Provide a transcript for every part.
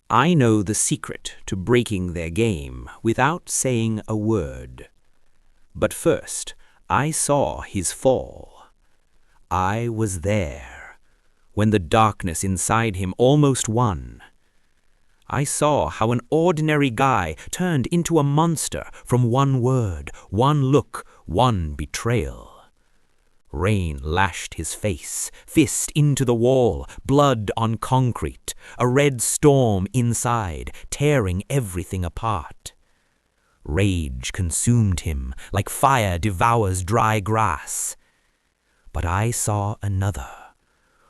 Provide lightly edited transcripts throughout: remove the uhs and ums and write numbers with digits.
I know the secret to breaking their game without saying a word. But first, I saw his fall. I was there, when the darkness inside him almost won. I saw how an ordinary guy turned into a monster from one word, one look, one betrayal. Rain lashed his face, fist into the wall, blood on concrete, a red storm inside, tearing everything apart. Rage consumed him like fire devours dry grass. But I saw another,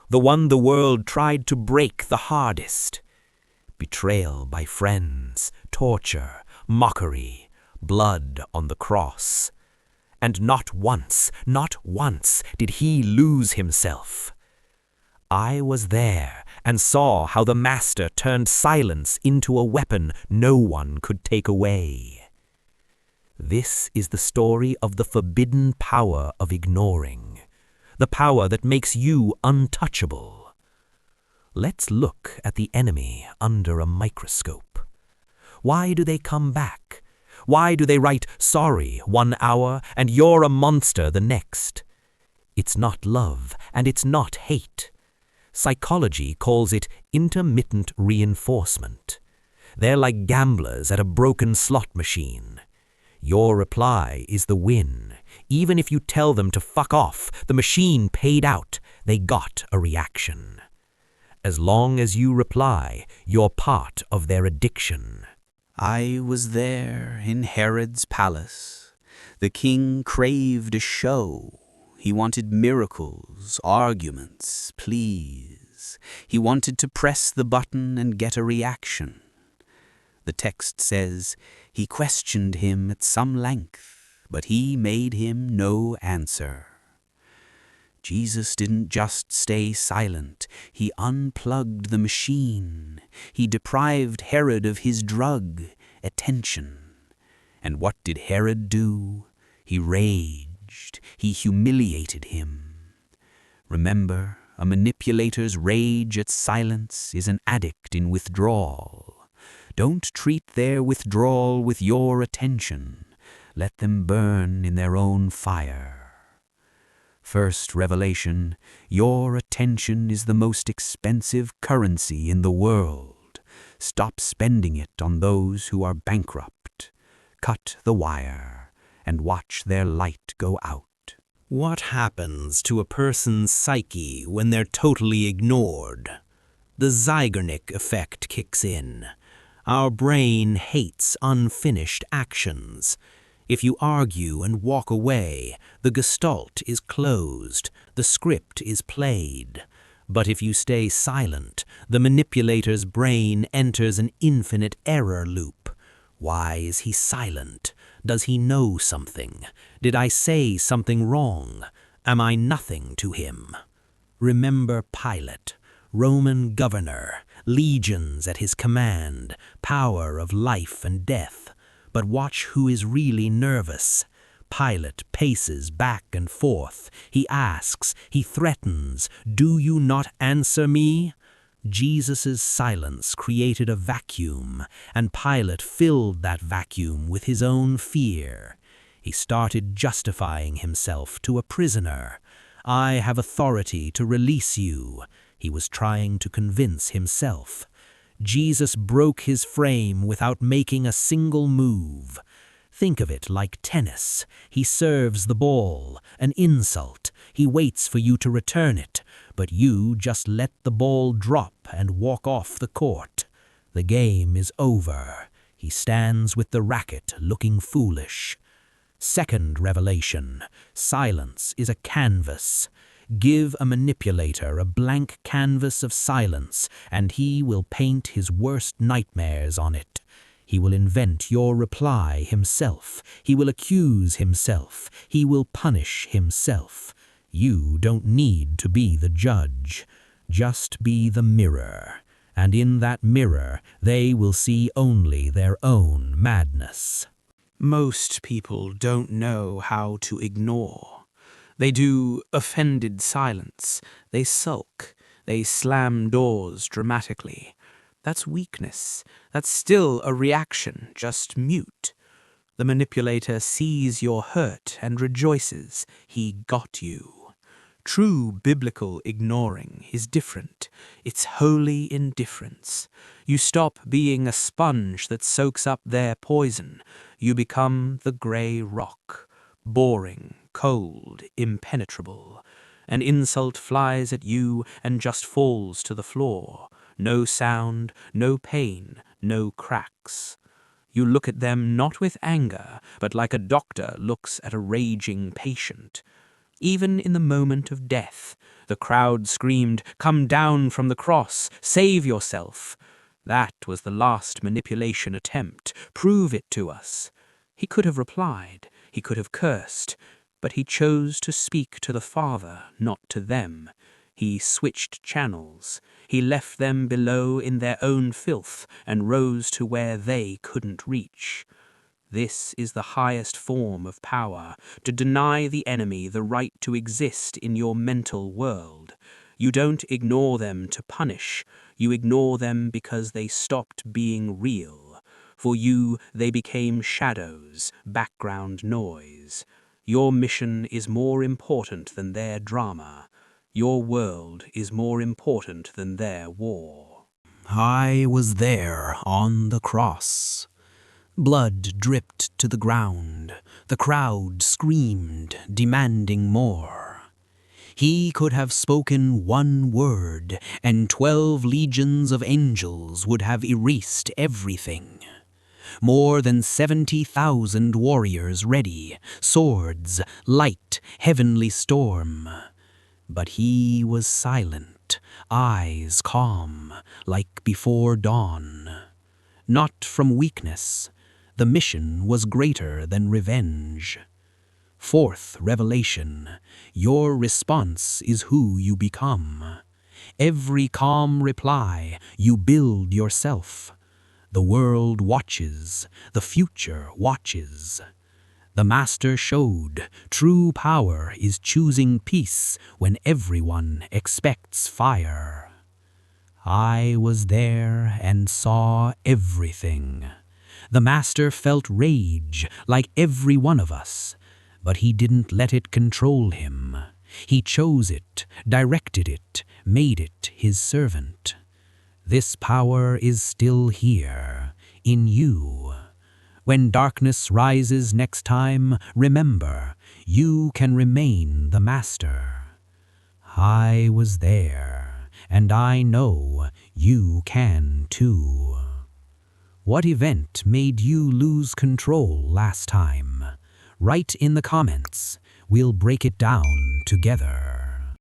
the one the world tried to break the hardest. Betrayal by friends, torture, mockery, blood on the cross. And not once did he lose himself. I was there and saw how the master turned silence into a weapon no one could take away. This is the story of the forbidden power of ignoring, the power that makes you untouchable. Let's look at the enemy under a microscope. Why do they come back? Why do they write sorry 1 hour and you're a monster the next? It's not love and it's not hate. Psychology calls it intermittent reinforcement. They're like gamblers at a broken slot machine. Your reply is the win. Even if you tell them to fuck off, the machine paid out. They got a reaction. As long as you reply, you're part of their addiction. I was there in Herod's palace. The king craved a show. He wanted miracles, arguments, pleas. He wanted to press the button and get a reaction. The text says, he questioned him at some length, but he made him no answer. Jesus didn't just stay silent. He unplugged the machine. He deprived Herod of his drug, attention. And what did Herod do? He raged. He humiliated him. Remember, a manipulator's rage at silence is an addict in withdrawal. Don't treat their withdrawal with your attention. Let them burn in their own fire. First revelation, your attention is the most expensive currency in the world. Stop spending it on those who are bankrupt. Cut the wire and watch their light go out. What happens to a person's psyche when they're totally ignored? The Zeigarnik effect kicks in. Our brain hates unfinished actions. If you argue and walk away, the gestalt is closed, the script is played. But if you stay silent, the manipulator's brain enters an infinite error loop. Why is he silent? Does he know something? Did I say something wrong? Am I nothing to him? Remember Pilate, Roman governor, legions at his command, power of life and death. But watch who is really nervous. Pilate paces back and forth. He asks, he threatens, "Do you not answer me?" Jesus' silence created a vacuum, and Pilate filled that vacuum with his own fear. He started justifying himself to a prisoner. "I have authority to release you," he was trying to convince himself. Jesus broke his frame without making a single move. Think of it like tennis. He serves the ball, an insult. He waits for you to return it, but you just let the ball drop and walk off the court. The game is over. He stands with the racket looking foolish. Second revelation, silence is a canvas. Give a manipulator a blank canvas of silence, and he will paint his worst nightmares on it. He will invent your reply himself. He will accuse himself. He will punish himself. You don't need to be the judge. Just be the mirror. And in that mirror, they will see only their own madness. Most people don't know how to ignore. They do offended silence. They sulk. They slam doors dramatically. That's weakness. That's still a reaction, just mute. The manipulator sees your hurt and rejoices. He got you. True biblical ignoring is different. It's holy indifference. You stop being a sponge that soaks up their poison. You become the gray rock, boring, cold, impenetrable. An insult flies at you and just falls to the floor. No sound, no pain, no cracks. You look at them not with anger, but like a doctor looks at a raging patient. Even in the moment of death, the crowd screamed, "Come down from the cross! Save yourself!" That was the last manipulation attempt. Prove it to us. He could have replied. He could have cursed. But he chose to speak to the Father, not to them. He switched channels. He left them below in their own filth and rose to where they couldn't reach. This is the highest form of power, to deny the enemy the right to exist in your mental world. You don't ignore them to punish. You ignore them because they stopped being real. For you, they became shadows, background noise. Your mission is more important than their drama. Your world is more important than their war. I was there on the cross. Blood dripped to the ground. The crowd screamed, demanding more. He could have spoken one word, and 12 legions of angels would have erased everything. More than 70,000 warriors ready, swords, light, heavenly storm. But he was silent, eyes calm, like before dawn. Not from weakness. The mission was greater than revenge. Fourth revelation, your response is who you become. Every calm reply, you build yourself. The world watches, the future watches. The Master showed true power is choosing peace when everyone expects fire. I was there and saw everything. The Master felt rage like every one of us, but he didn't let it control him. He chose it, directed it, made it his servant. This power is still here, in you. When darkness rises next time, remember, you can remain the Master. I was there, and I know you can too. What event made you lose control last time? Write in the comments. We'll break it down together.